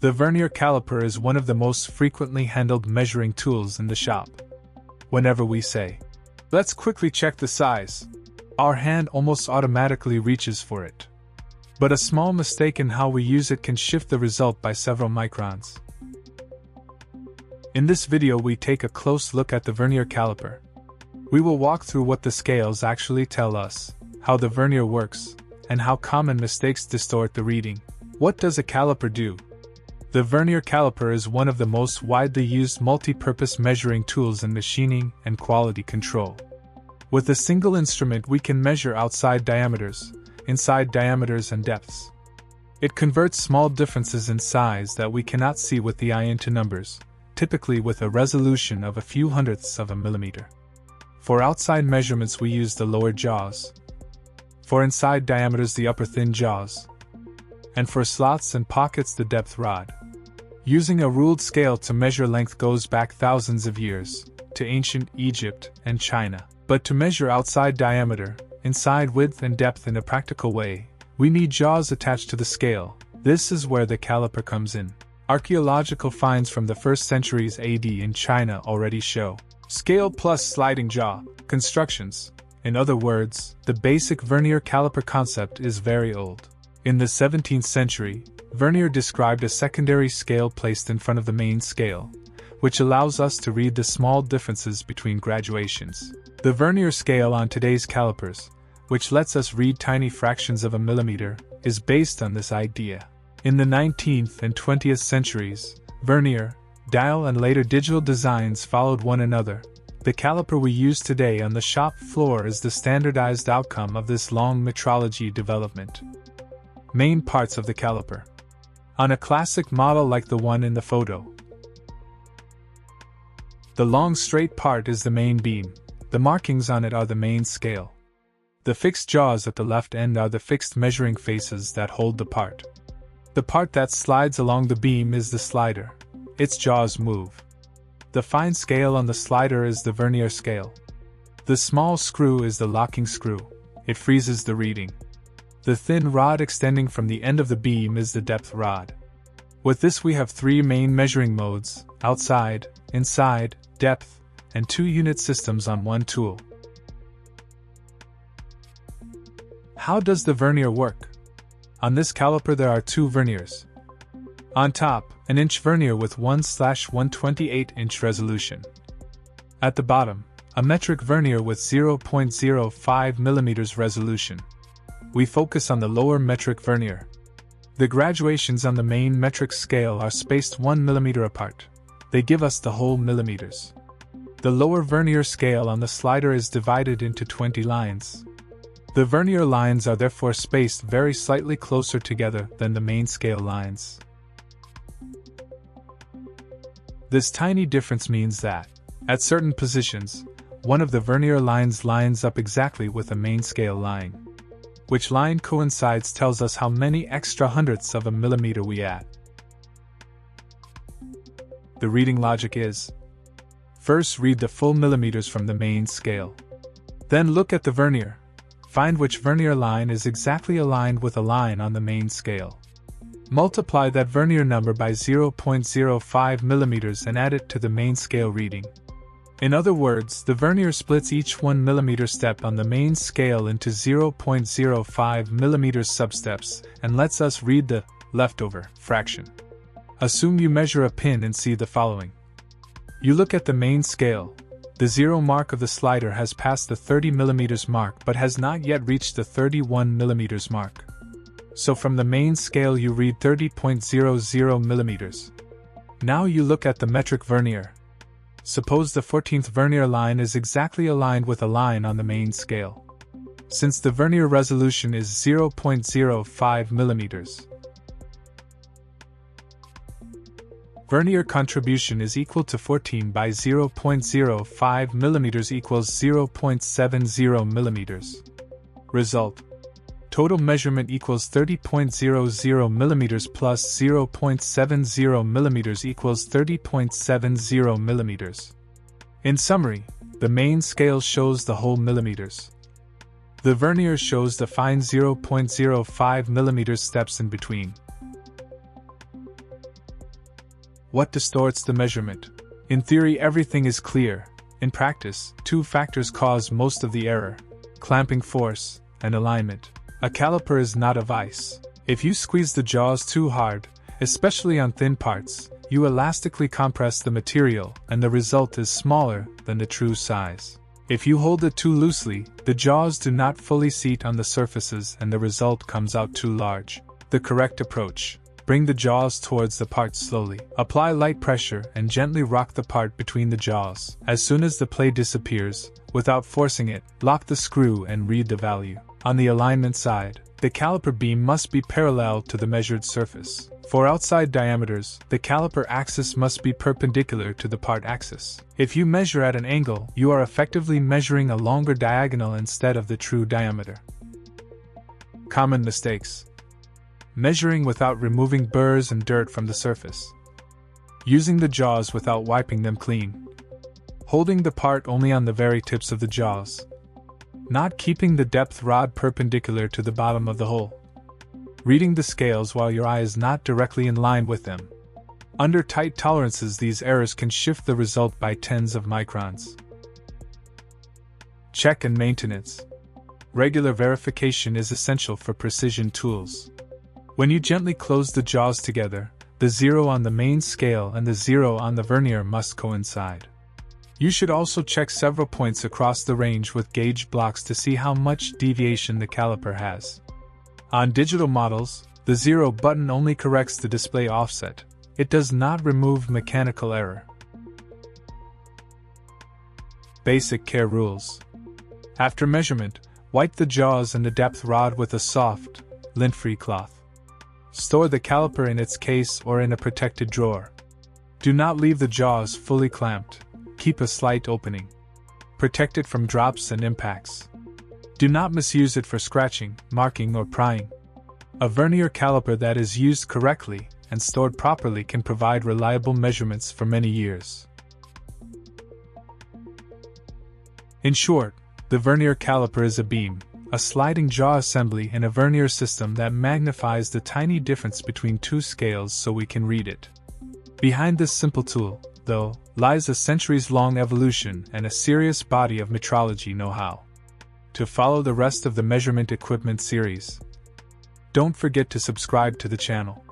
The vernier caliper is one of the most frequently handled measuring tools in the shop. Whenever we say, "Let's quickly check the size," our hand almost automatically reaches for it. But a small mistake in how we use it can shift the result by several microns. In this video we take a close look at the vernier caliper. We will walk through what the scales actually tell us, how the vernier works, and how common mistakes distort the reading. What does a caliper do? The vernier caliper is one of the most widely used multi-purpose measuring tools in machining and quality control. With a single instrument we can measure outside diameters, inside diameters and depths. It converts small differences in size that we cannot see with the eye into numbers, typically with a resolution of a few hundredths of a millimeter. For outside measurements we use the lower jaws. For inside diameters the upper thin jaws. And for slots and pockets the depth rod. Using a ruled scale to measure length goes back thousands of years, to ancient Egypt and China. But to measure outside diameter, inside width and depth in a practical way, we need jaws attached to the scale. This is where the caliper comes in. Archaeological finds from the 1st centuries AD in China already show scale plus sliding jaw constructions. In other words, the basic vernier caliper concept is very old. In the 17th century, Vernier described a secondary scale placed in front of the main scale, which allows us to read the small differences between graduations. The vernier scale on today's calipers, which lets us read tiny fractions of a millimeter, is based on this idea. In the 19th and 20th centuries, vernier, dial and later digital designs followed one another. The caliper we use today on the shop floor is the standardized outcome of this long metrology development. Main parts of the caliper. On a classic model like the one in the photo, the long straight part is the main beam. The markings on it are the main scale. The fixed jaws at the left end are the fixed measuring faces that hold the part. The part that slides along the beam is the slider. Its jaws move. The fine scale on the slider is the vernier scale. The small screw is the locking screw. It freezes the reading. The thin rod extending from the end of the beam is the depth rod. With this we have 3 main measuring modes: outside, inside, depth, and 2 unit systems on one tool. How does the vernier work? On this caliper there are 2 verniers. On top, an inch vernier with 1/128 inch resolution. At the bottom, a metric vernier with 0.05 mm resolution. We focus on the lower metric vernier. The graduations on the main metric scale are spaced 1 mm apart. They give us the whole millimeters. The lower vernier scale on the slider is divided into 20 lines. The vernier lines are therefore spaced very slightly closer together than the main scale lines. This tiny difference means that, at certain positions, one of the vernier lines lines up exactly with the main scale line. Which line coincides tells us how many extra hundredths of a millimeter we add. The reading logic is: first read the full millimeters from the main scale. Then look at the vernier. Find which vernier line is exactly aligned with a line on the main scale. Multiply that vernier number by 0.05 millimeters and add it to the main scale reading. In other words, the vernier splits each 1 mm step on the main scale into 0.05 mm substeps and lets us read the leftover fraction. Assume you measure a pin and see the following. You look at the main scale. The 0 mark of the slider has passed the 30 mm mark but has not yet reached the 31 mm mark. So from the main scale you read 30.00 mm. Now you look at the metric vernier. Suppose the 14th vernier line is exactly aligned with a line on the main scale. Since the vernier resolution is 0.05 millimeters, vernier contribution is equal to 14 by 0.05 millimeters equals 0.70 millimeters. Result: total measurement equals 30.00 millimeters plus 0.70 millimeters equals 30.70 millimeters. In summary, the main scale shows the whole millimeters. The vernier shows the fine 0.05 millimeters steps in between. What distorts the measurement? In theory, everything is clear. In practice, two factors cause most of the error: clamping force and alignment. A caliper is not a vise. If you squeeze the jaws too hard, especially on thin parts, you elastically compress the material and the result is smaller than the true size. If you hold it too loosely, the jaws do not fully seat on the surfaces and the result comes out too large. The correct approach: bring the jaws towards the part slowly. Apply light pressure and gently rock the part between the jaws. As soon as the play disappears, without forcing it, lock the screw and read the value. On the alignment side, the caliper beam must be parallel to the measured surface. For outside diameters, the caliper axis must be perpendicular to the part axis. If you measure at an angle, you are effectively measuring a longer diagonal instead of the true diameter. Common mistakes: measuring without removing burrs and dirt from the surface, using the jaws without wiping them clean, holding the part only on the very tips of the jaws, not keeping the depth rod perpendicular to the bottom of the hole, reading the scales while your eye is not directly in line with them. Under tight tolerances, these errors can shift the result by tens of microns. Check and maintenance. Regular verification is essential for precision tools. When you gently close the jaws together, the 0 on the main scale and the 0 on the vernier must coincide. You should also check several points across the range with gauge blocks to see how much deviation the caliper has. On digital models, the 0 button only corrects the display offset. It does not remove mechanical error. Basic care rules. After measurement, wipe the jaws and the depth rod with a soft, lint-free cloth. Store the caliper in its case or in a protected drawer. Do not leave the jaws fully clamped. Keep a slight opening. Protect it from drops and impacts. Do not misuse it for scratching, marking, or prying. A vernier caliper that is used correctly and stored properly can provide reliable measurements for many years. In short, the vernier caliper is a beam, a sliding jaw assembly in a vernier system that magnifies the tiny difference between two scales so we can read it. Behind this simple tool, though, lies a centuries-long evolution and a serious body of metrology know-how. To follow the rest of the measurement equipment series, don't forget to subscribe to the channel.